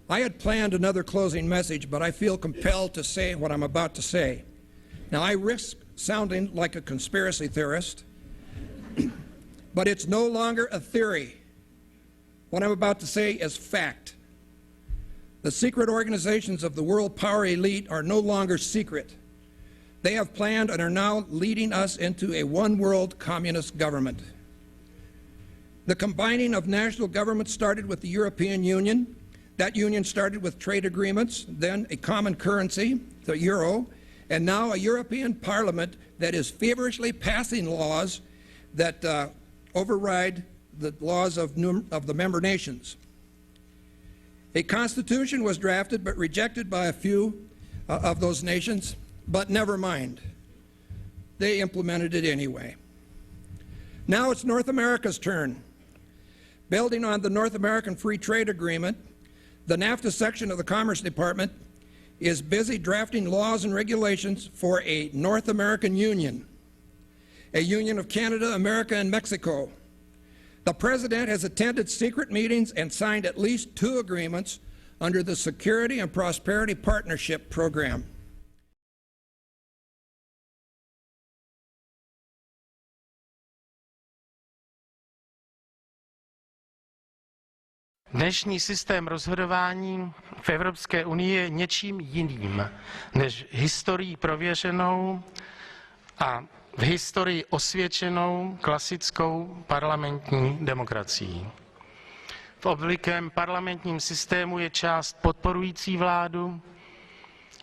I had planned another closing message, but I feel compelled to say what I'm about to say. Now, I risk sounding like a conspiracy theorist, but it's no longer a theory. What I'm about to say is fact. The secret organizations of the world power elite are no longer secret. They have planned and are now leading us into a one-world communist government. The combining of national governments started with the European Union. That union started with trade agreements, then a common currency, the euro, and now a European Parliament that is feverishly passing laws that override the laws of the member nations. A constitution was drafted but rejected by a few of those nations, but never mind. They implemented it anyway. Now it's North America's turn. Building on the North American Free Trade Agreement, the NAFTA section of the Commerce Department is busy drafting laws and regulations for a North American Union, a union of Canada, America, and Mexico. The President has attended secret meetings and signed at least 2 agreements under the Security and Prosperity Partnership Program. Dnešní systém rozhodování v Evropské unii je něčím jiným než historií prověřenou a v historii osvědčenou klasickou parlamentní demokracií. V obvyklém parlamentním systému je část podporující vládu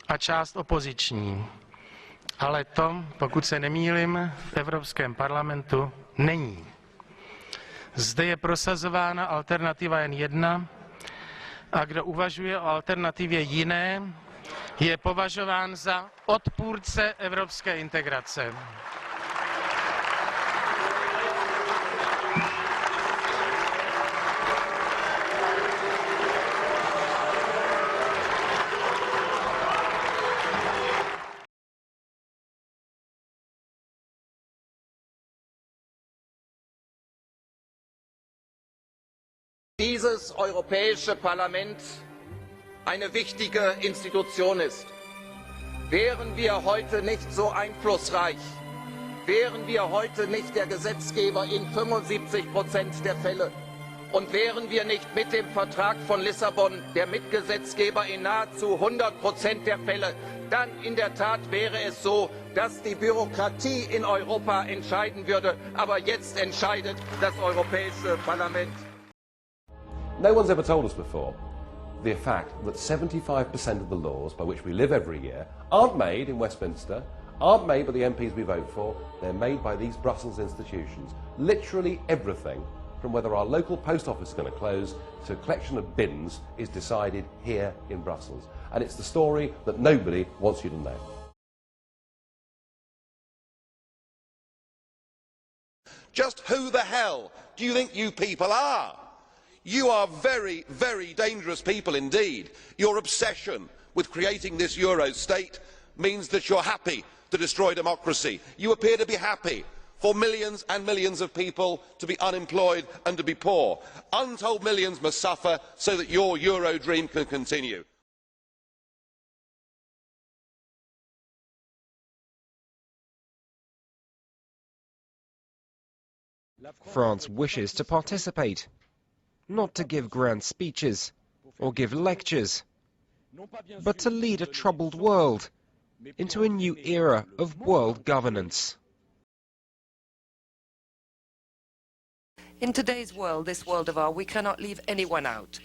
a část opoziční. Ale to, pokud se nemýlím, v Evropském parlamentu není. Zde je prosazována alternativa jen jedna a kdo uvažuje o alternativě jiné, je považován za odpůrce evropské integrace. Dieses Europäische Parlament eine wichtige Institution ist. Wären wir heute nicht so einflussreich, wären wir heute nicht der Gesetzgeber in 75% der Fälle und wären wir nicht mit dem Vertrag von Lissabon der Mitgesetzgeber in nahezu 100% der Fälle, dann in der Tat wäre es so, dass die Bürokratie in Europa entscheiden würde, aber jetzt entscheidet das Europäische Parlament. No one's ever told us before the fact that 75% of the laws by which we live every year aren't made in Westminster, aren't made by the MPs we vote for, they're made by these Brussels institutions. Literally everything, from whether our local post office is going to close to a collection of bins, is decided here in Brussels. And it's the story that nobody wants you to know. Just who the hell do you think you people are? You are very, very dangerous people indeed. Your obsession with creating this Euro state means that you're happy to destroy democracy. You appear to be happy for millions and millions of people to be unemployed and to be poor. Untold millions must suffer so that your Euro dream can continue. France wishes to participate, not to give grand speeches or give lectures, but to lead a troubled world into a new era of world governance. In today's world, this world of ours, we cannot leave anyone out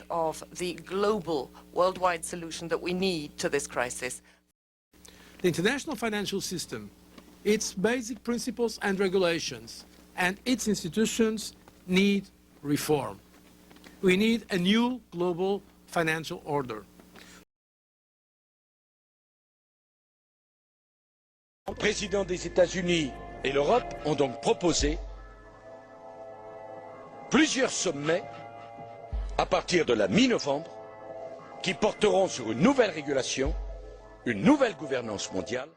of the global, worldwide solution that we need to this crisis. The international financial system, its basic principles and regulations, and its institutions need reform. We need a new global financial order. Le président des États-Unis et l'Europe ont donc proposé plusieurs sommets à partir de la mi-novembre qui porteront sur une nouvelle régulation, une nouvelle gouvernance mondiale.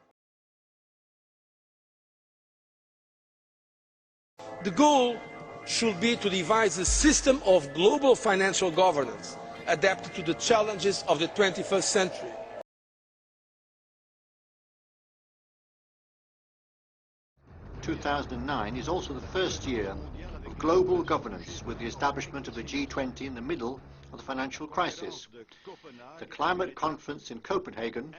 The goal should be to devise a system of global financial governance adapted to the challenges of the 21st century. – 2009 is also the first year of global governance with the establishment of the G20 in the middle of the financial crisis. The climate conference in Copenhagen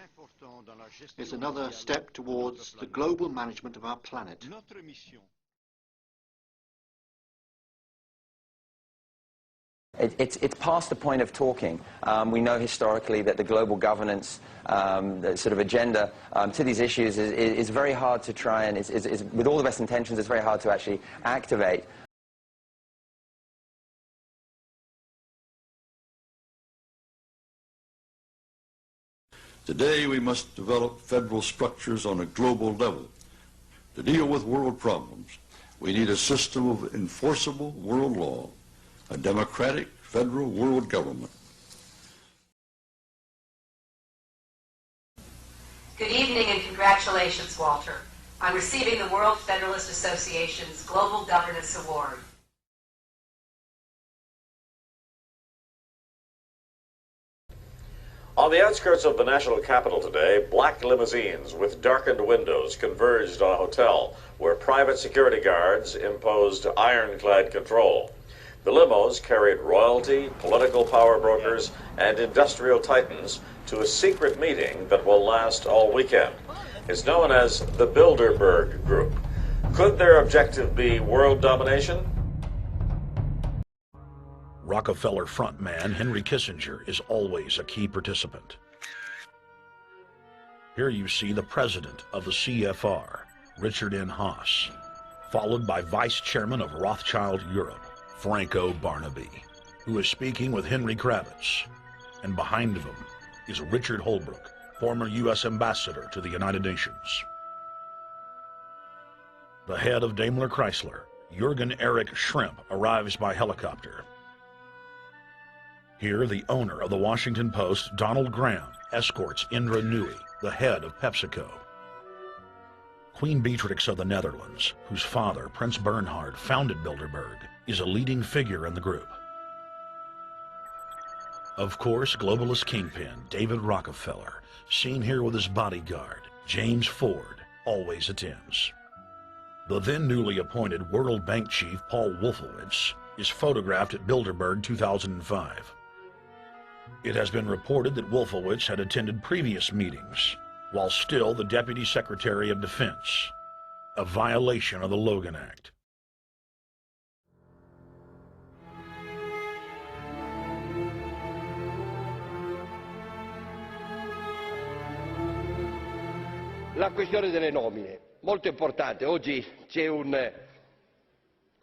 is another step towards the global management of our planet. It's past the point of talking. We know historically that the global governance the sort of agenda to these issues is very hard to try and, with all the best intentions, it's very hard to actually activate. Today we must develop federal structures on a global level. To deal with world problems, we need a system of enforceable world law, a democratic federal world government. Good evening and congratulations, Walter, on receiving the World Federalist Association's Global Governance Award. On the outskirts of the national capital today, black limousines with darkened windows converged on a hotel where private security guards imposed ironclad control. The limos carried royalty, political power brokers, and industrial titans to a secret meeting that will last all weekend. It's known as the Bilderberg Group. Could their objective be world domination? Rockefeller frontman Henry Kissinger is always a key participant. Here you see the president of the CFR, Richard N. Haas, followed by Vice Chairman of Rothschild Europe, Franco Barnaby, who is speaking with Henry Kravitz, and behind them is Richard Holbrooke, former U.S. Ambassador to the United Nations. The head of Daimler Chrysler, Jürgen Erich Schrempp, arrives by helicopter. Here, the owner of the Washington Post, Donald Graham, escorts Indra Nooyi, the head of PepsiCo. Queen Beatrix of the Netherlands, whose father, Prince Bernhard, founded Bilderberg, is a leading figure in the group. Of course, globalist kingpin David Rockefeller, seen here with his bodyguard, James Ford, always attends. The then newly appointed World Bank chief, Paul Wolfowitz, is photographed at Bilderberg 2005. It has been reported that Wolfowitz had attended previous meetings, while still the Deputy Secretary of Defense, a violation of the Logan Act. La questione delle nomine, molto importante. Oggi c'è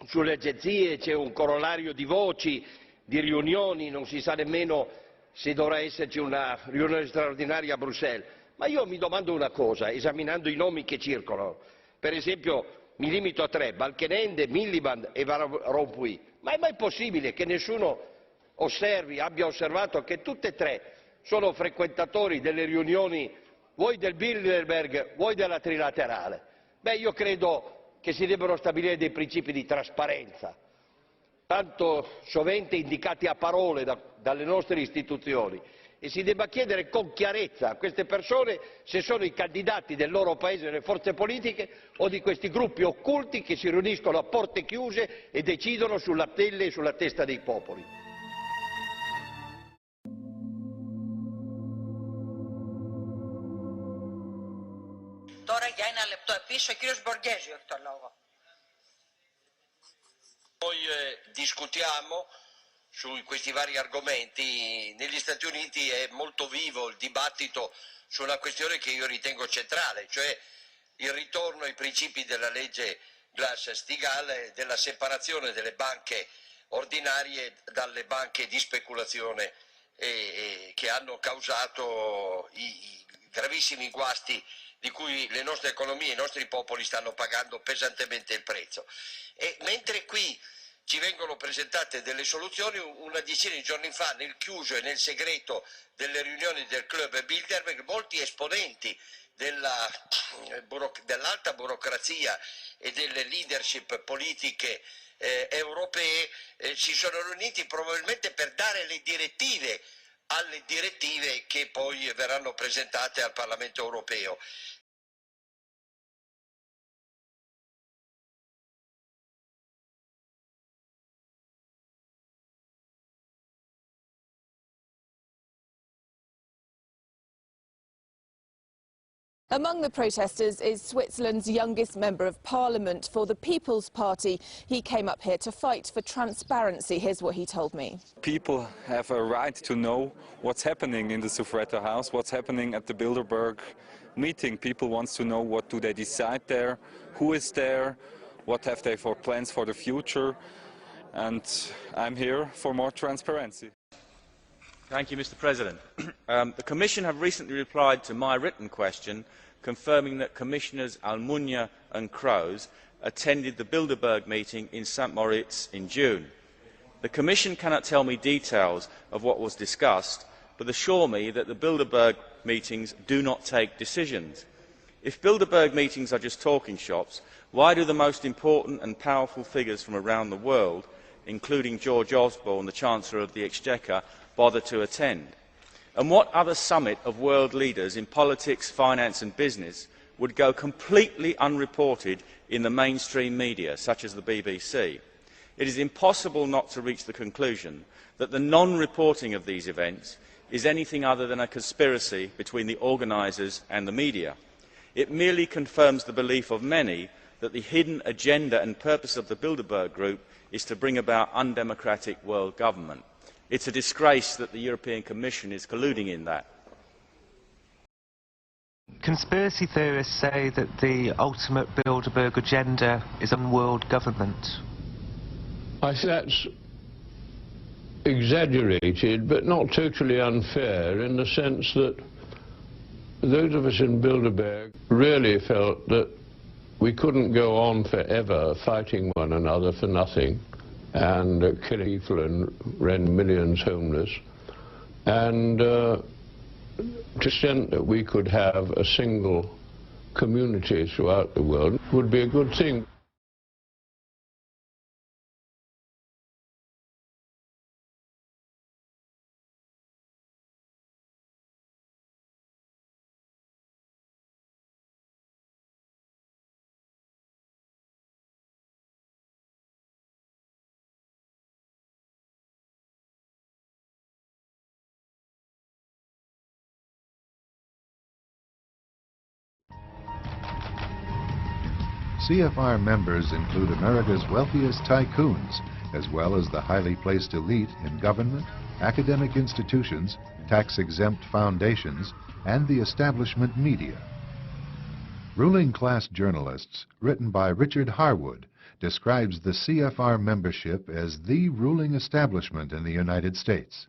sulle agenzie c'è un corollario di voci, di riunioni, non si sa nemmeno se dovrà esserci una riunione straordinaria a Bruxelles. Ma io mi domando una cosa, esaminando i nomi che circolano. Per esempio, mi limito a tre, Balkenende, Miliband e Van Rompuy. Ma è mai possibile che nessuno abbia osservato che tutte e tre sono frequentatori delle riunioni vuoi del Bilderberg, vuoi della trilaterale? Beh, io credo che si debbano stabilire dei principi di trasparenza, tanto sovente indicati a parole dalle nostre istituzioni, e si debba chiedere con chiarezza a queste persone se sono i candidati del loro paese nelle forze politiche o di questi gruppi occulti che si riuniscono a porte chiuse e decidono sulla pelle e sulla testa dei popoli. Τώρα για ένα λεπτό επίσης ο κύριος Μποργέζη έχει το λόγο. Noi discutiamo su questi vari argomenti. Negli Stati Uniti è molto vivo il dibattito su una questione che io ritengo centrale, cioè il ritorno ai principi della legge Glass-Steagall, della separazione delle banche ordinarie dalle banche di speculazione che hanno causato i gravissimi guasti di cui le nostre economie e i nostri popoli stanno pagando pesantemente il prezzo. E mentre qui ci vengono presentate delle soluzioni, una decina di giorni fa, nel chiuso e nel segreto delle riunioni del club Bilderberg, molti esponenti dell'alta burocrazia e delle leadership politiche europee si sono riuniti probabilmente per dare le direttive alle direttive che poi verranno presentate al Parlamento europeo. Among the protesters is Switzerland's youngest member of parliament for the People's Party. He came up here to fight for transparency. Here's what he told me. People have a right to know what's happening in the Suffragette House, what's happening at the Bilderberg meeting. People want to know what do they decide there, who is there, what have they for plans for the future, and I'm here for more transparency. Thank you, Mr. President. The Commission have recently replied to my written question confirming that Commissioners Almunia and Kroes attended the Bilderberg meeting in St. Moritz in June. The Commission cannot tell me details of what was discussed, but assure me that the Bilderberg meetings do not take decisions. If Bilderberg meetings are just talking shops, why do the most important and powerful figures from around the world, including George Osborne, the Chancellor of the Exchequer, bother to attend? And what other summit of world leaders in politics, finance and business would go completely unreported in the mainstream media, such as the BBC? It is impossible not to reach the conclusion that the non-reporting of these events is anything other than a conspiracy between the organisers and the media. It merely confirms the belief of many that the hidden agenda and purpose of the Bilderberg Group is to bring about undemocratic world government. It's a disgrace that the European Commission is colluding in that. Conspiracy theorists say that the ultimate Bilderberg agenda is on world government. I think that's exaggerated, but not totally unfair, in the sense that those of us in Bilderberg really felt that we couldn't go on forever fighting one another for nothing, and killing people and rend millions homeless, and to the extent that we could have a single community throughout the world would be a good thing. CFR members include America's wealthiest tycoons, as well as the highly placed elite in government, academic institutions, tax-exempt foundations, and the establishment media. Ruling Class Journalists, written by Richard Harwood, describes the CFR membership as the ruling establishment in the United States.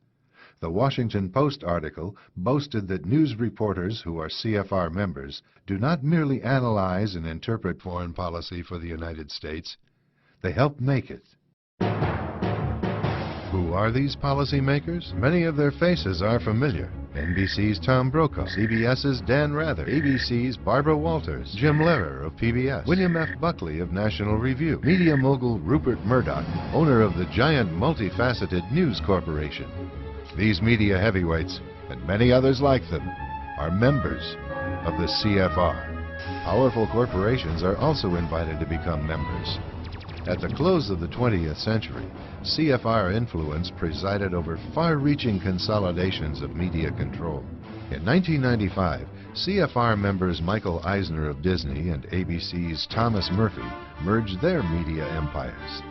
The Washington Post article boasted that news reporters who are CFR members do not merely analyze and interpret foreign policy for the United States, they help make it. Who are these policymakers? Many of their faces are familiar. NBC's Tom Brokaw, CBS's Dan Rather, ABC's Barbara Walters, Jim Lehrer of PBS, William F. Buckley of National Review, media mogul Rupert Murdoch, owner of the giant multifaceted News Corporation. These media heavyweights, and many others like them, are members of the CFR. Powerful corporations are also invited to become members. At the close of the 20th century, CFR influence presided over far-reaching consolidations of media control. In 1995, CFR members Michael Eisner of Disney and ABC's Thomas Murphy merged their media empires.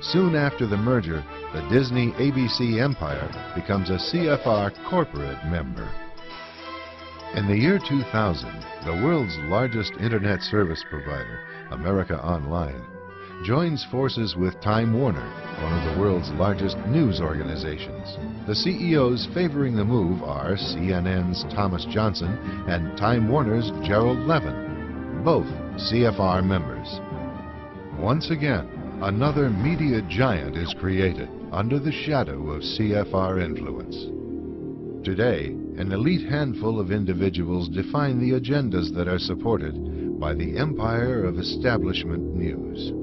Soon after the merger, the Disney-ABC empire becomes a CFR corporate member. In the year 2000, the world's largest internet service provider, America Online, joins forces with Time Warner, one of the world's largest news organizations. The CEOs favoring the move are CNN's Thomas Johnson and Time Warner's Gerald Levin, both CFR members. Once again, another media giant is created under the shadow of CFR influence. Today, an elite handful of individuals define the agendas that are supported by the empire of establishment news.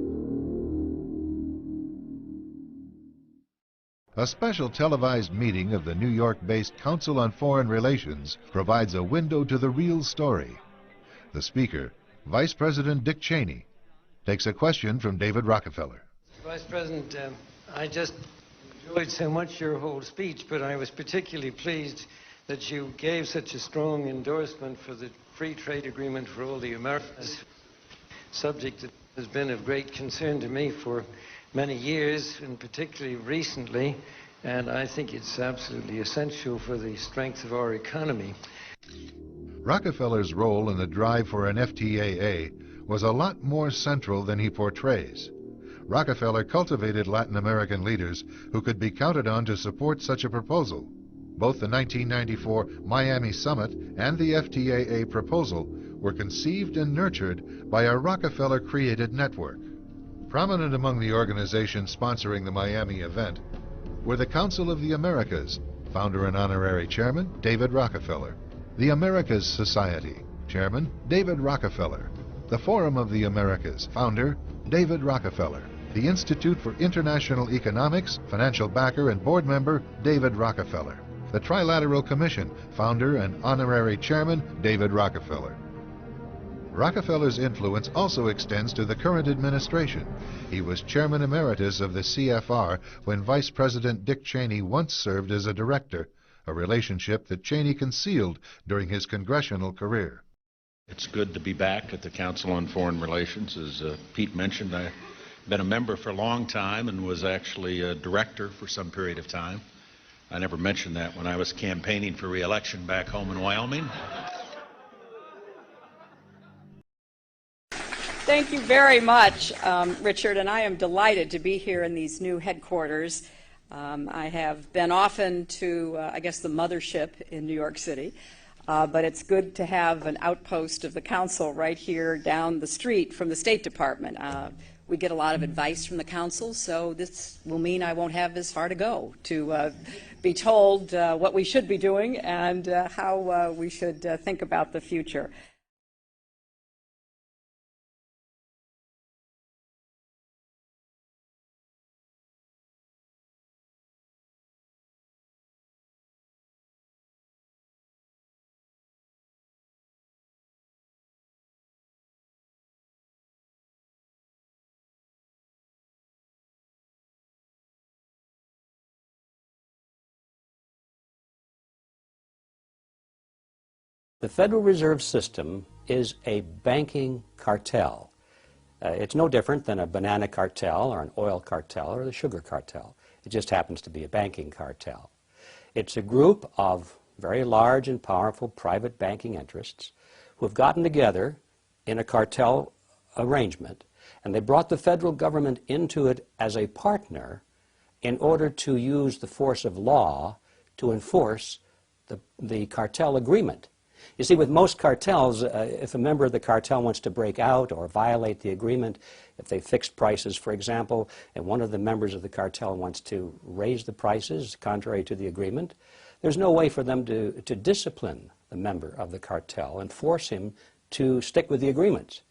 A special televised meeting of the New York-based Council on Foreign Relations provides a window to the real story. The speaker, Vice President Dick Cheney, takes a question from David Rockefeller. Vice President, I just enjoyed so much your whole speech, but I was particularly pleased that you gave such a strong endorsement for the free trade agreement for all the Americas, subject that has been of great concern to me for many years, and particularly recently, and I think it's absolutely essential for the strength of our economy. Rockefeller's role in the drive for an FTAA was a lot more central than he portrays. Rockefeller cultivated Latin American leaders who could be counted on to support such a proposal. Both the 1994 Miami Summit and the FTAA proposal were conceived and nurtured by a Rockefeller-created network. Prominent among the organizations sponsoring the Miami event were the Council of the Americas, founder and honorary chairman David Rockefeller, the Americas Society, chairman David Rockefeller, the Forum of the Americas, founder David Rockefeller, the Institute for International Economics, financial backer and board member David Rockefeller, the Trilateral Commission, founder and honorary chairman David Rockefeller. Rockefeller's influence also extends to the current administration. He was chairman emeritus of the CFR when Vice President Dick Cheney once served as a director, a relationship that Cheney concealed during his congressional career. It's good to be back at the Council on Foreign Relations. As Pete mentioned, I've been a member for a long time and was actually a director for some period of time. I never mentioned that when I was campaigning for re-election back home in Wyoming. Thank you very much, Richard, and I am delighted to be here in these new headquarters. I have been often to, I guess, the mothership in New York City, but it's good to have an outpost of the Council right here down the street from the State Department. We get a lot of advice from the Council, so this will mean I won't have as far to go to be told what we should be doing and how we should think about the future. The Federal Reserve System is a banking cartel. It's no different than a banana cartel or an oil cartel or the sugar cartel. It just happens to be a banking cartel. It's a group of very large and powerful private banking interests who have gotten together in a cartel arrangement, and they brought the federal government into it as a partner in order to use the force of law to enforce the cartel agreement. You see, with most cartels, if a member of the cartel wants to break out or violate the agreement, if they fixed prices, for example, and one of the members of the cartel wants to raise the prices contrary to the agreement, there's no way for them to discipline the member of the cartel and force him to stick with the agreements.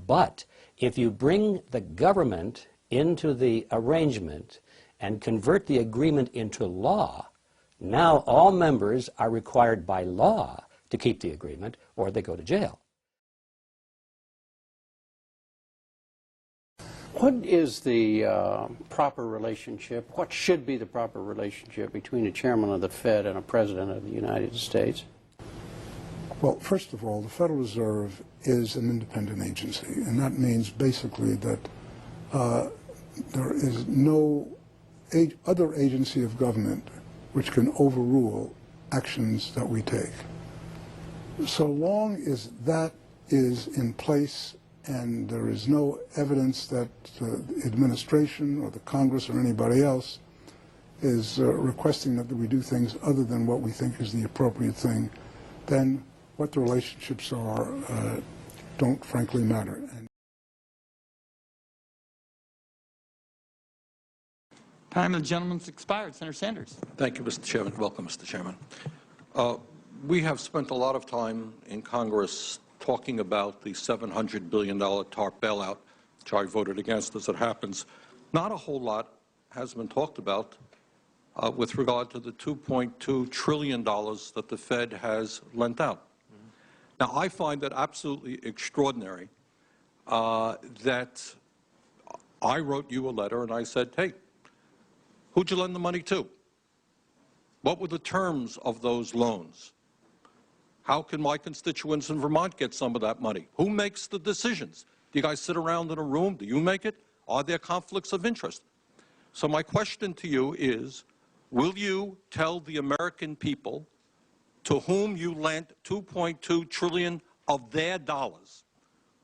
But if you bring the government into the arrangement and convert the agreement into law, now all members are required by law to keep the agreement, or they go to jail. What is the proper relationship, what should be the proper relationship between a chairman of the Fed and a president of the United States? Well, first of all, the Federal Reserve is an independent agency, and that means basically that there is no other agency of government which can overrule actions that we take. So long as that is in place and there is no evidence that the administration or the Congress or anybody else is requesting that we do things other than what we think is the appropriate thing, then what the relationships are don't frankly matter. Time of the gentleman's expired. Senator Sanders. Thank you, Mr. Chairman. Welcome, Mr. Chairman. We have spent a lot of time in Congress talking about the $700 billion TARP bailout, which I voted against as it happens. Not a whole lot has been talked about with regard to the $2.2 trillion that the Fed has lent out. Now, I find that absolutely extraordinary that I wrote you a letter and I said, hey, who'd you lend the money to? What were the terms of those loans? How can my constituents in Vermont get some of that money? Who makes the decisions? Do you guys sit around in a room? Do you make it? Are there conflicts of interest? So my question to you is, will you tell the American people to whom you lent $2.2 trillion of their dollars?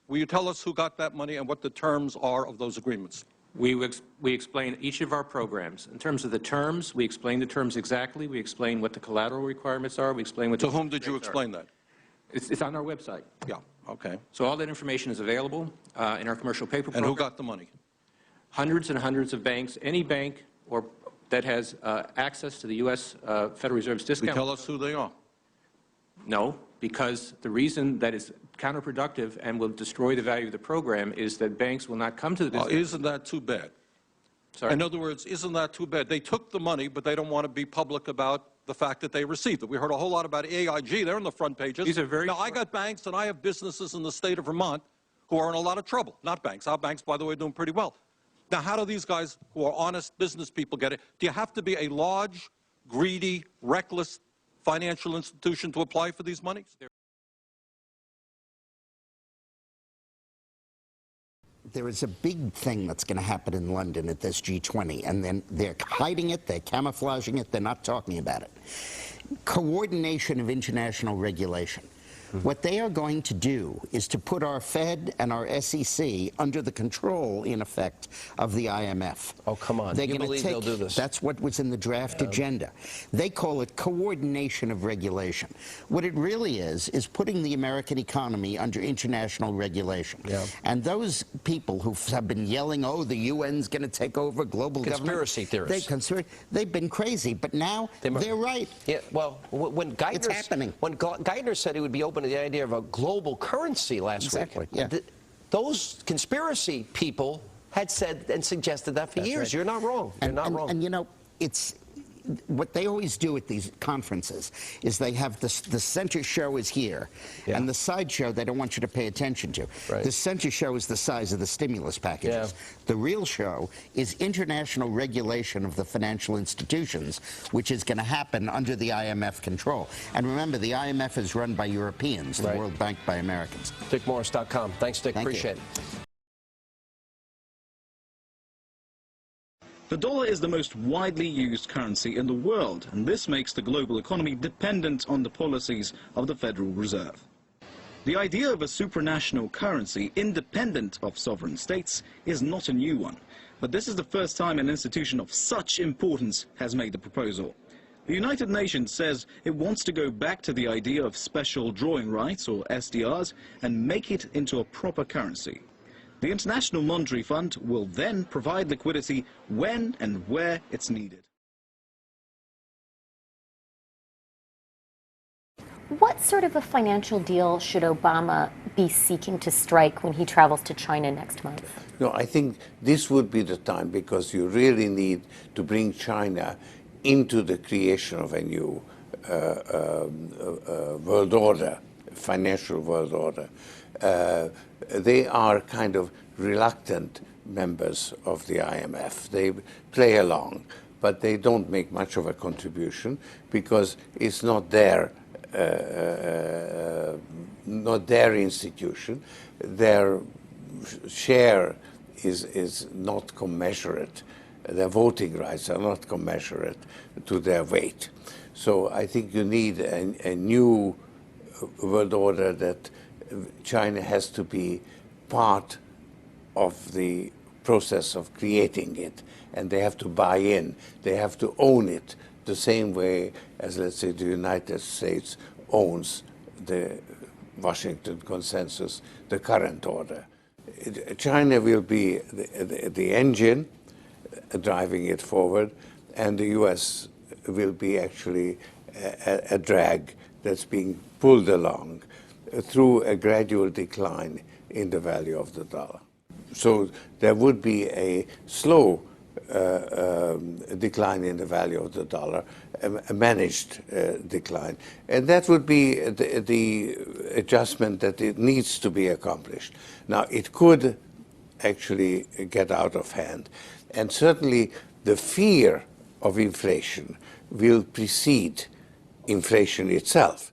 Will you tell us who got that money and what the terms are of those agreements? We explain each of our programs. In terms of the terms, we explain the terms exactly. We explain what the collateral requirements are. We explain what to whom did you explain that? It's on our website. Yeah, okay. So all that information is available in our commercial paper program. And who got the money? Hundreds and hundreds of banks. Any bank or that has access to the U.S. Federal Reserve's discount. Will you tell us who they are? No, because the reason that is counterproductive and will destroy the value of the program is that banks will not come to the discount. Isn't that too bad? Sorry? In other words, isn't that too bad? They took the money, but they don't want to be public about the fact that they received it. We heard a whole lot about AIG. They're on the front pages. These are very now, I got banks and I have businesses in the state of Vermont who are in a lot of trouble. Not banks. Our banks, by the way, are doing pretty well. Now, how do these guys who are honest business people get it? Do you have to be a large, greedy, reckless financial institution to apply for these monies? There is a big thing that's going to happen in London at this G20, and then they're hiding it, they're camouflaging it, they're not talking about it. Coordination of international regulation. What they are going to do is to put our Fed and our SEC under the control, in effect, of the IMF. Oh, come on. They're You gonna believe they'll do this? That's what was in the draft agenda. They call it coordination of regulation. What it really is putting the American economy under international regulation. Yeah. And those people who have been yelling, oh, the UN's going to take over global Conspiracy government. theorists. They've been crazy, but now they're right. Yeah, well, when It's happening. Geithner said he would be open to the idea of a global currency last week, yeah. Those conspiracy people had said and suggested that for years. Right. You're not wrong. You're not wrong. And you know, it's what they always do at these conferences is they have the center show is here, and the side show they don't want you to pay attention to. Right. The center show is the size of the stimulus packages. The real show is international regulation of the financial institutions, which is going to happen under the IMF control. And remember, the IMF is run by Europeans, the World Bank by Americans. DickMorris.com. Thanks, Dick. Appreciate it. The dollar is the most widely used currency in the world, and this makes the global economy dependent on the policies of the Federal Reserve. The idea of a supranational currency independent of sovereign states is not a new one, but this is the first time an institution of such importance has made the proposal. The United Nations says it wants to go back to the idea of special drawing rights, or SDRs, and make it into a proper currency. The International Monetary Fund will then provide liquidity when and where it's needed. What sort of a financial deal should Obama be seeking to strike when he travels to China next month? No, I think this would be the time, because you really need to bring China into the creation of a new world order, financial world order. They are kind of reluctant members of the IMF. They play along, but they don't make much of a contribution because it's not their institution. Their share is not commensurate. Their voting rights are not commensurate to their weight. So I think you need a new world order that China has to be part of the process of creating it, and they have to buy in. They have to own it the same way as, let's say, the United States owns the Washington Consensus, the current order. China will be the engine driving it forward, and the U.S. will be actually a drag that's being pulled along through a gradual decline in the value of the dollar. So there would be a slow decline in the value of the dollar, a managed decline. And that would be the adjustment that it needs to be accomplished. Now, it could actually get out of hand. And certainly the fear of inflation will precede inflation itself.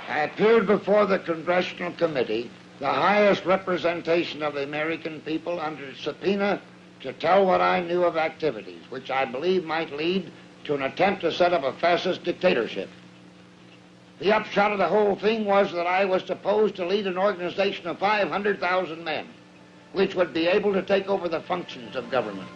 I appeared before the Congressional Committee, the highest representation of the American people, under subpoena to tell what I knew of activities which I believe might lead to an attempt to set up a fascist dictatorship. The upshot of the whole thing was that I was supposed to lead an organization of 500,000 men, which would be able to take over the functions of government.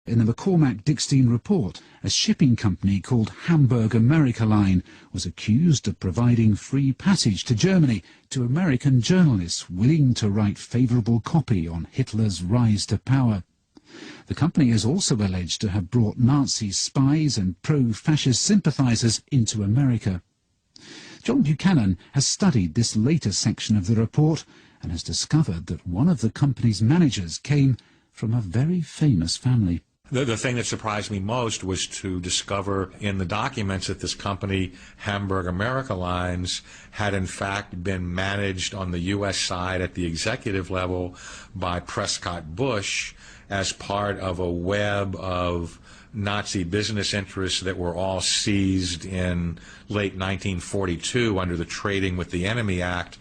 In the McCormack-Dickstein report, a shipping company called Hamburg America Line was accused of providing free passage to Germany to American journalists willing to write favourable copy on Hitler's rise to power. The company is also alleged to have brought Nazi spies and pro-fascist sympathisers into America. John Buchanan has studied this later section of the report and has discovered that one of the company's managers came from a very famous family. The thing that surprised me most was to discover in the documents that this company, Hamburg America Lines, had in fact been managed on the U.S. side at the executive level by Prescott Bush as part of a web of Nazi business interests that were all seized in late 1942 under the Trading with the Enemy Act.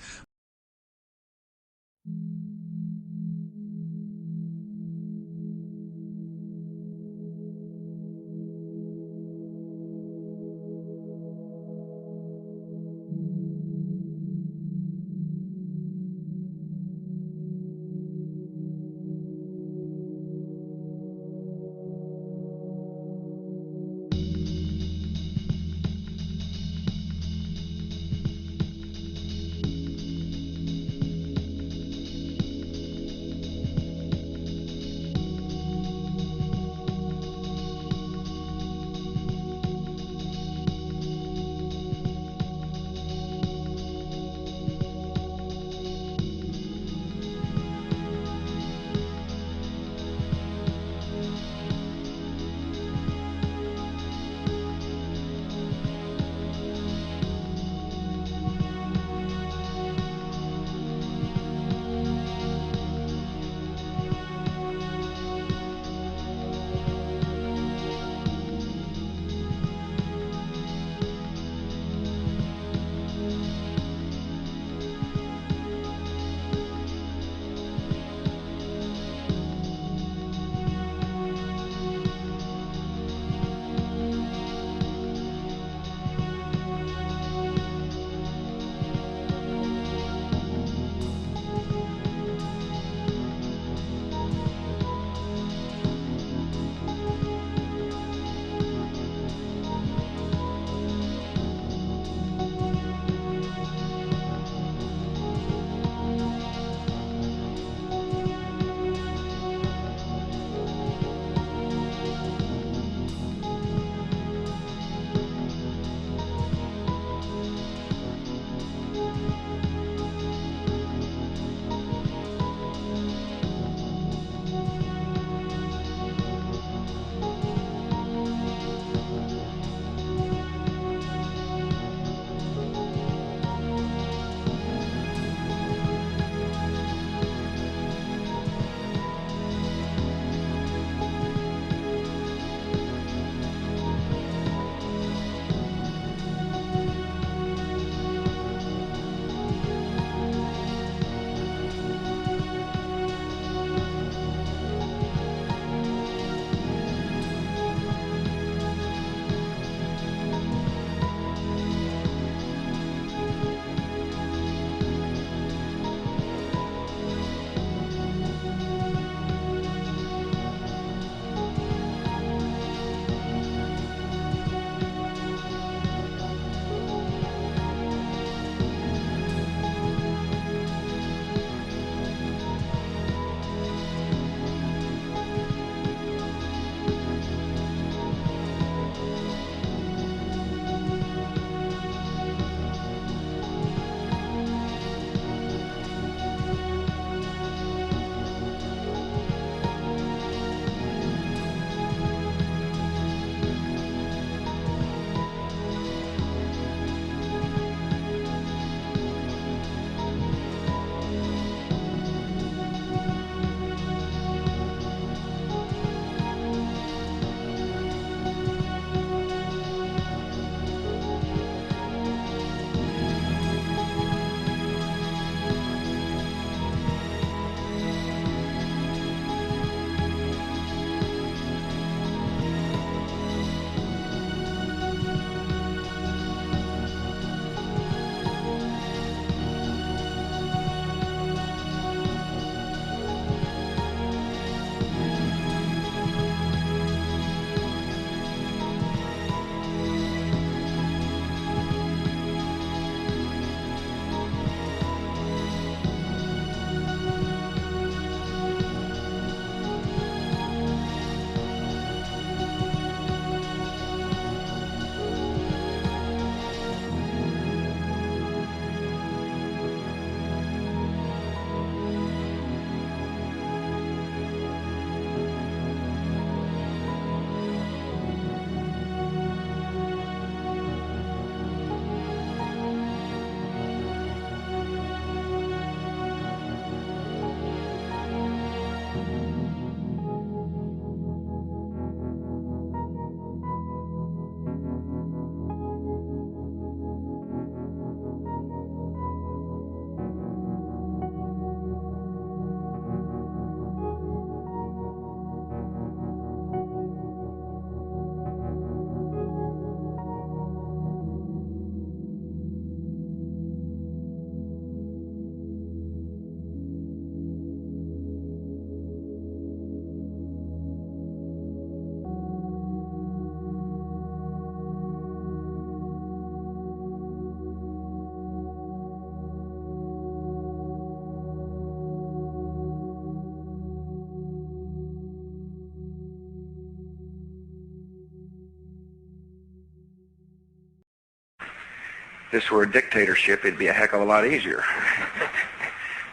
this were a dictatorship, it'd be a heck of a lot easier.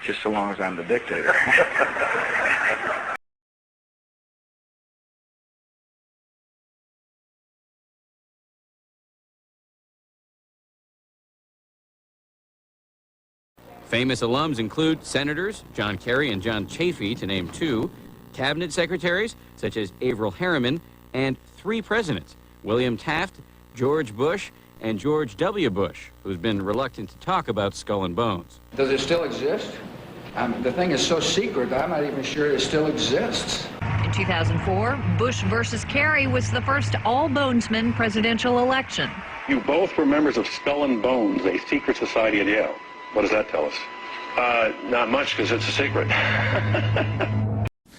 Just so long as I'm the dictator. Famous alums include Senators John Kerry and John Chafee, to name two, cabinet secretaries such as Averell Harriman, and 3 presidents, William Taft, George Bush, and George W. Bush, who's been reluctant to talk about Skull and Bones. Does it still exist? The thing is so secret that I'm not even sure it still exists. In 2004, Bush versus Kerry was the first all-bonesman presidential election. You both were members of Skull and Bones, a secret society at Yale. What does that tell us? Not much, because it's a secret.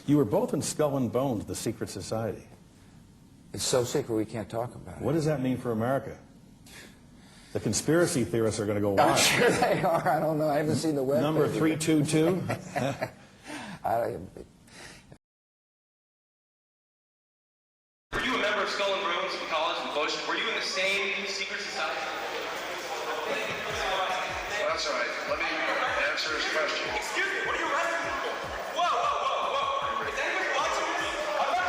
You were both in Skull and Bones, the secret society. It's so secret we can't talk about it. What does that mean for America? The conspiracy theorists are going to go wild. I'm sure they are. I don't know. I haven't seen the web. Number 322? Were you a member of Skull and Bones in college and Bush? Were you in the same secret society? Well, that's all right. Let me answer his question. Excuse me, what are you writing? Whoa, whoa, whoa, whoa. Is anybody watching this? I'm not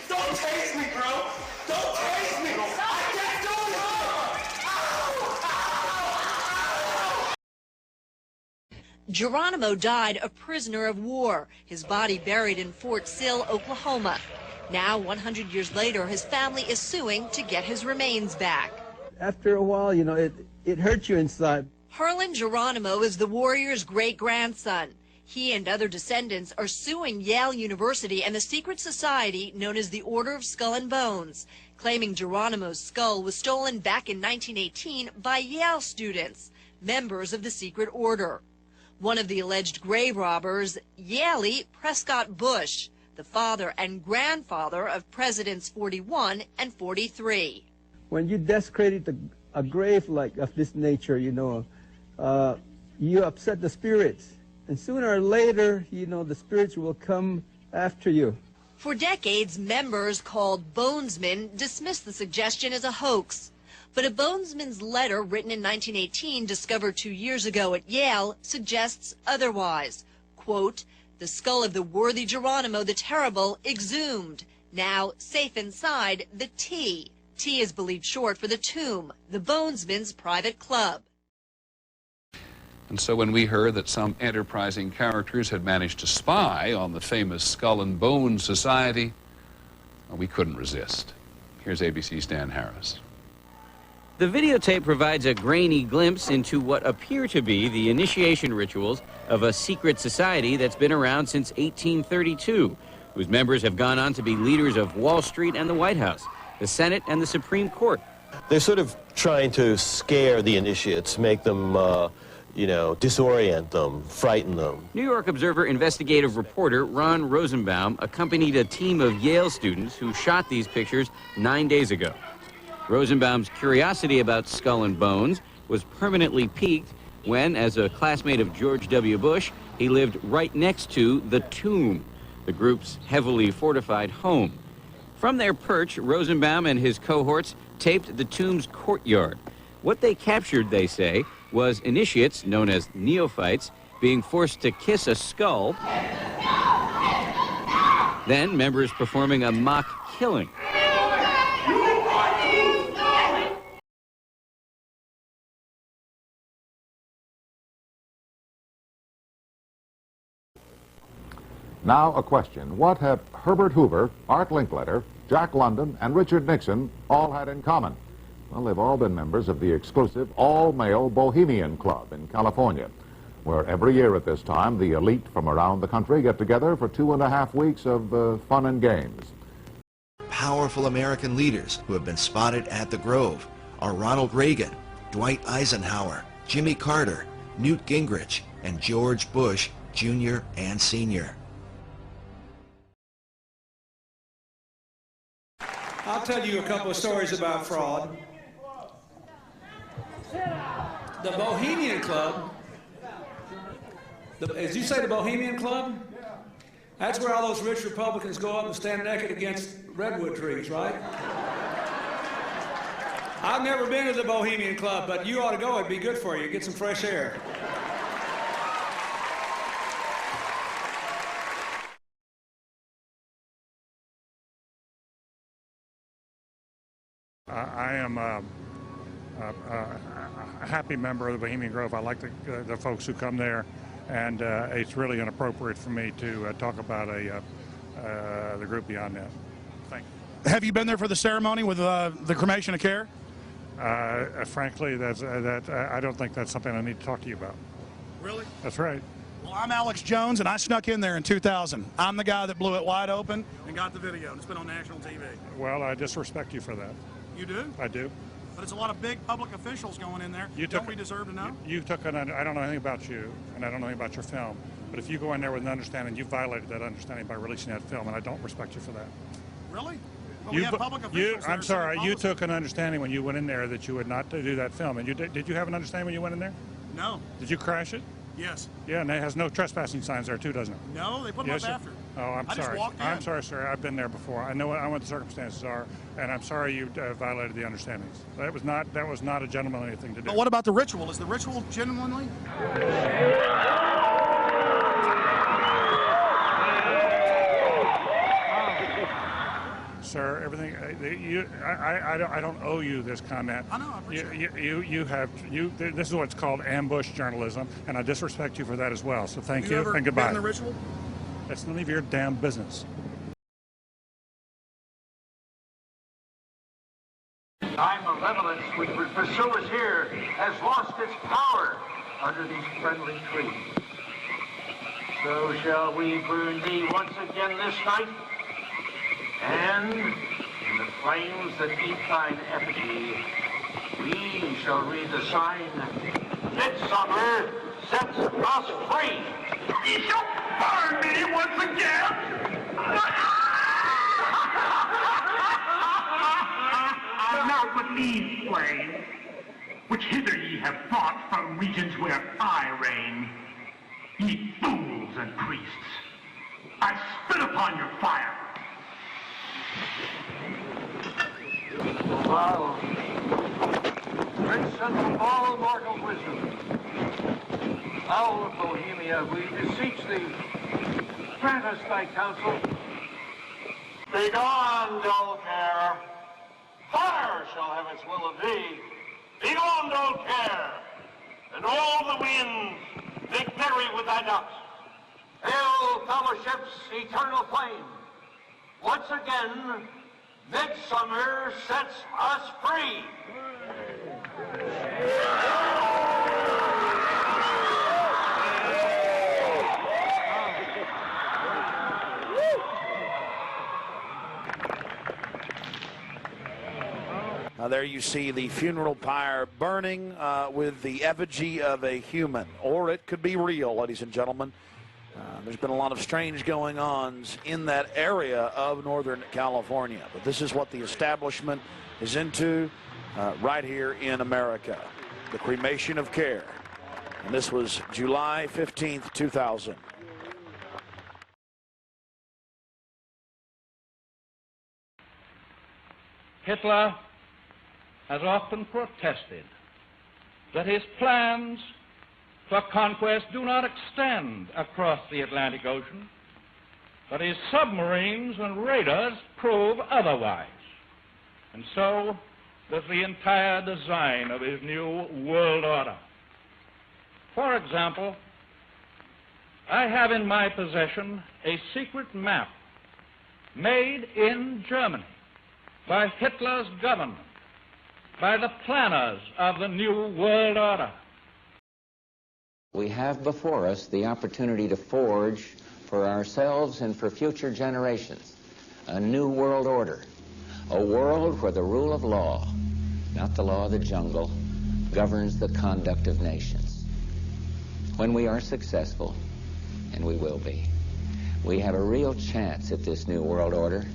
Don't tase me, bro! Don't tase me! I can't do it! Geronimo died a prisoner of war, his body buried in Fort Sill, Oklahoma. Now, 100 years later, his family is suing to get his remains back. After a while, you know, it hurts you inside. Harlan Geronimo is the warrior's great-grandson. He and other descendants are suing Yale University and the secret society known as the Order of Skull and Bones, claiming Geronimo's skull was stolen back in 1918 by Yale students, members of the secret order. One of the alleged grave robbers, Yaley Prescott Bush, the father and grandfather of Presidents 41 and 43. When you desecrate a grave like of this nature, you know, you upset the spirits. And sooner or later, you know, the spirits will come after you. For decades, members called bonesmen dismissed the suggestion as a hoax. But a bonesman's letter written in 1918, discovered 2 years ago at Yale, suggests otherwise. Quote, the skull of the worthy Geronimo the Terrible exhumed. Now, safe inside, the T. T is believed short for the tomb, the bonesman's private club. And so when we heard that some enterprising characters had managed to spy on the famous Skull and Bones Society, well, we couldn't resist. Here's ABC's Dan Harris. The videotape provides a grainy glimpse into what appear to be the initiation rituals of a secret society that's been around since 1832, whose members have gone on to be leaders of Wall Street and the White House, the Senate and the Supreme Court. They're sort of trying to scare the initiates, make them you know, disorient them, frighten them. New York Observer investigative reporter Ron Rosenbaum accompanied a team of Yale students who shot these pictures 9 days ago. Rosenbaum's curiosity about Skull and Bones was permanently piqued when, as a classmate of George W. Bush, he lived right next to the Tomb, the group's heavily fortified home. From their perch, Rosenbaum and his cohorts taped the Tomb's courtyard. What they captured, they say, was initiates, known as neophytes, being forced to kiss a skull, then members performing a mock killing. Now a question. What have Herbert Hoover, Art Linkletter, Jack London, and Richard Nixon all had in common? Well, they've all been members of the exclusive all-male Bohemian Club in California, where every year at this time, the elite from around the country get together for 2.5 weeks of fun and games. powerful American leaders who have been spotted at the Grove are Ronald Reagan, Dwight Eisenhower, Jimmy Carter, Newt Gingrich, and George Bush, Jr. and Sr. I'll tell you a couple of stories about fraud. The Bohemian Club, as you say, the Bohemian Club, that's where all those rich Republicans go up and stand naked against redwood trees, right? I've never been to the Bohemian Club, but you ought to go. It'd be good for you. Get some fresh air. I am a happy member of the Bohemian Grove. I like the folks who come there, and it's really inappropriate for me to talk about the group beyond that. Thank you. Have you been there for the ceremony with the cremation of care? Frankly, I don't think that's something I need to talk to you about. Really? That's right. Well, I'm Alex Jones, and I snuck in there in 2000. I'm the guy that blew it wide open and got the video, and it's been on national TV. Well, I disrespect you for that. You do? I do. But it's a lot of big public officials going in there. Don't we deserve to know? You took an, I don't know anything about you, and I don't know anything about your film, but if you go in there with an understanding, you violated that understanding by releasing that film, and I don't respect you for that. Really? Well, we have public officials I'm sorry, you took an understanding when you went in there that you would not do that film, and did you have an understanding when you went in there? No. Did you crash it? Yes. Yeah, and it has no trespassing signs there too, doesn't it? No, they put them up after. Oh, I'm sorry. I just walked in. I'm sorry, sir. I've been there before. I know what the circumstances are, and I'm sorry you violated the understandings. That was not a gentlemanly thing to do. But what about the ritual? Is the ritual genuinely? Sir, everything. I don't owe you this comment. I know. I appreciate it. This is what's called ambush journalism, and I disrespect you for that as well. So thank you ever and goodbye. been in the ritual? That's none of your damn business. Time of evidence which would pursue us here has lost its power under these friendly trees. So shall we burn thee once again this night, and in the flames that eat thine effigy, we shall read the sign, Midsummer sets us free. You shall burn me once again! Not with these flames, which hither ye have fought from regions where I reign. Ye fools and priests, I spit upon your fire. Wow. Great sense of all mortal wisdom, owl of Bohemia, we beseech thee, grant us thy counsel. Begone, dull care. Fire shall have its will of thee. Begone, dull care. And all the winds make merry with thy ducks. Hail, fellowship's eternal flame. Once again, midsummer sets us free. Now there you see the funeral pyre burning with the effigy of a human, or it could be real, ladies and gentlemen. There's been a lot of strange going-ons in that area of Northern California, but this is what the establishment is into right here in America, the cremation of care. And this was July 15th, 2000. Hitler has often protested that his plans for conquest do not extend across the Atlantic Ocean, but his submarines and raiders prove otherwise. And so does the entire design of his new world order. For example, I have in my possession a secret map made in Germany by Hitler's government, by the planners of the new world order. We have before us the opportunity to forge for ourselves and for future generations a new world order A world where the rule of law, not the law of the jungle, governs the conduct of nations. When we are successful, and we will be, we have a real chance at this new world order,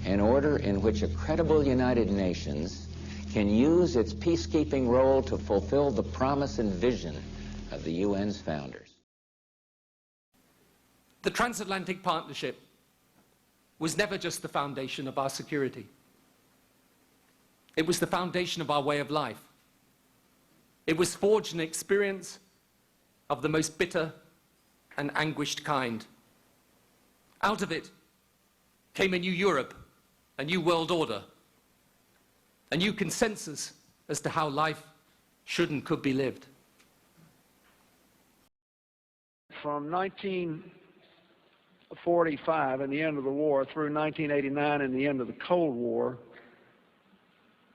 an order in which a credible United Nations can use its peacekeeping role to fulfill the promise and vision of the UN's founders. The transatlantic partnership was never just the foundation of our security. It was the foundation of our way of life. It was forged an experience of the most bitter and anguished kind. Out of it came a new Europe, a new world order, a new consensus as to how life should and could be lived. From 1945 and the end of the war through 1989 and the end of the Cold War,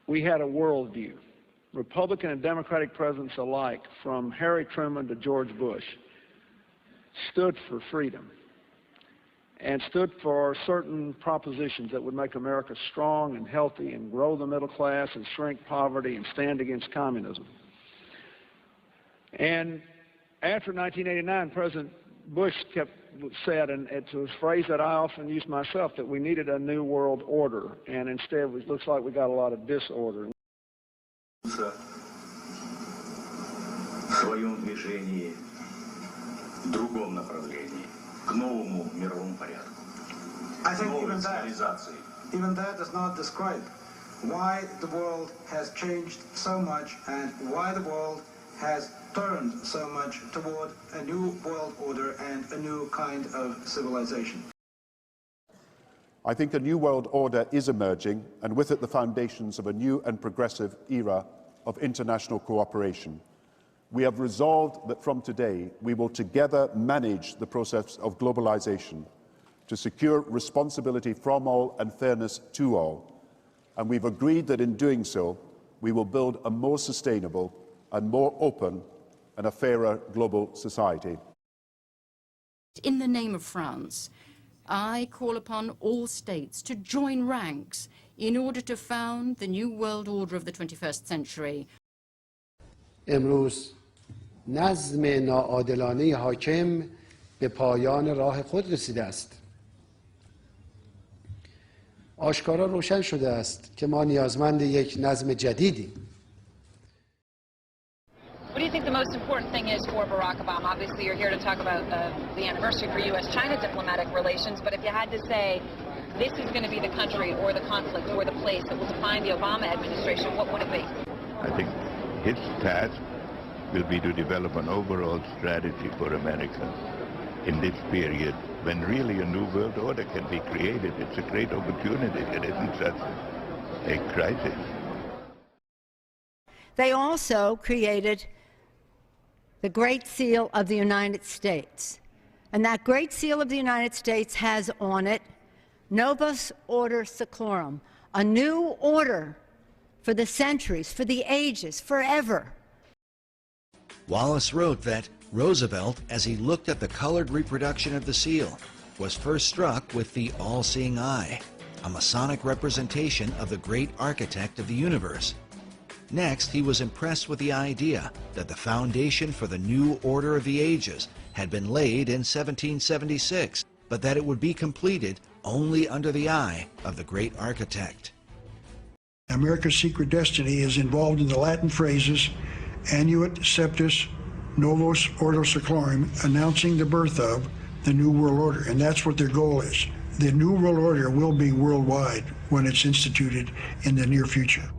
we had a worldview. Republican and Democratic presidents alike, from Harry Truman to George Bush, stood for freedom and stood for certain propositions that would make America strong and healthy and grow the middle class and shrink poverty and stand against communism. And after 1989, President Bush said, and it's a phrase that I often use myself, that we needed a new world order, and instead it looks like we got a lot of disorder. В своем движении в другом направлении, к новому мировому порядку. I think even that does not describe why the world has changed so much and why the world has turned so much toward a new world order and a new kind of civilization. I think a new world order is emerging, and with it the foundations of a new and progressive era of international cooperation. We have resolved that from today we will together manage the process of globalization to secure responsibility from all and fairness to all. And we've agreed that in doing so, we will build a more sustainable and more open and a fairer global society. In the name of France, I call upon all states to join ranks in order to found the new world order of the 21st century. امروز نظم ناعادلانه حاکم به پایان راه خود رسیده است. آشکارا روشن شده است که ما نیازمند یک نظم جدیدیم. What do you think the most important thing is for Barack Obama? Obviously, you're here to talk about the anniversary for U.S.-China diplomatic relations, but if you had to say this is going to be the country or the conflict or the place that will define the Obama administration, what would it be? I think his task will be to develop an overall strategy for America in this period when really a new world order can be created. It's a great opportunity. It isn't just a crisis. They also created the Great Seal of the United States. And that Great Seal of the United States has on it Novus Order Seclorum, a new order for the centuries, for the ages, forever. Wallace wrote that Roosevelt, as he looked at the colored reproduction of the seal, was first struck with the all-seeing eye, a Masonic representation of the great architect of the universe. Next, he was impressed with the idea that the foundation for the new order of the ages had been laid in 1776, but that it would be completed only under the eye of the great architect. America's secret destiny is involved in the Latin phrases Annuit Septis Novus Ordo Seclorum, announcing the birth of the New World Order, and that's what their goal is. The New World Order will be worldwide when it's instituted in the near future.